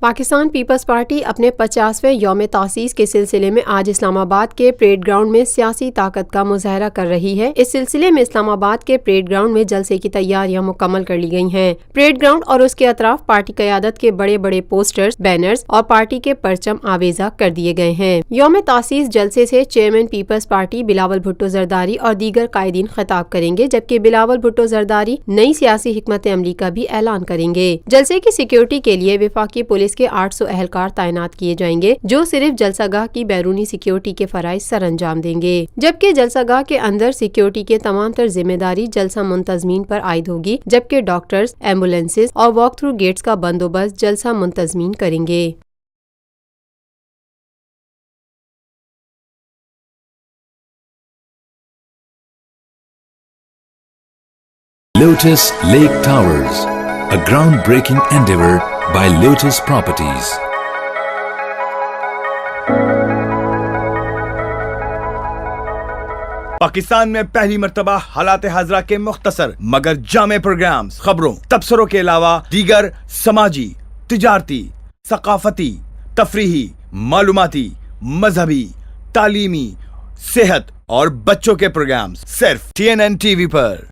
Pakistan Peoples party اپنے 50ویں یوم تاسیس کے سلسلے میں آج اسلام آباد کے پریڈ گراؤنڈ میں سیاسی طاقت کا مظاہرہ کر رہی ہے۔ اس سلسلے میں اسلام آباد کے پریڈ گراؤنڈ میں جلسے کی تیاریاں مکمل کر لی گئی ہیں۔ پریڈ گراؤنڈ اور اس کے اطراف پارٹی قیادت کے بڑے بڑے پوسٹرز، بینرز اور پارٹی کے پرچم آویزاں کر دیے گئے ہیں۔ یوم تاسیس جلسے سے چیئرمین پیپلز پارٹی بلاول بھٹو زرداری اور دیگر قائدین خطاب کریں گے، جبکہ بلاول بھٹو زرداری نئی سیاسی حکمت عملی کا بھی اعلان کریں گے۔ جلسے کی سیکیورٹی کے لیے وفاقی پولیس کے 800 اہلکار تعینات کیے جائیں گے، جو صرف جلسہ گاہ کی بیرونی سیکیورٹی کے فرائض سر انجام دیں گے، جبکہ جلسہ گاہ کے اندر سیکیورٹی کے تمام تر ذمہ داری جلسہ منتظمین پر عائد ہوگی، جبکہ ڈاکٹرز، ایمبولینسز اور واک تھرو گیٹس کا بندوبست جلسہ منتظمین کریں گے۔ Lotus Lake Towers, a groundbreaking endeavor by Lotus Properties. Pakistan میں پہلی مرتبہ حالات حاضرہ کے مختصر مگر جامع پروگرامز، خبروں، تبصروں کے علاوہ دیگر سماجی، تجارتی، ثقافتی، تفریحی، معلوماتی، مذہبی، تعلیمی، صحت اور بچوں کے پروگرامز صرف TNN TV پر۔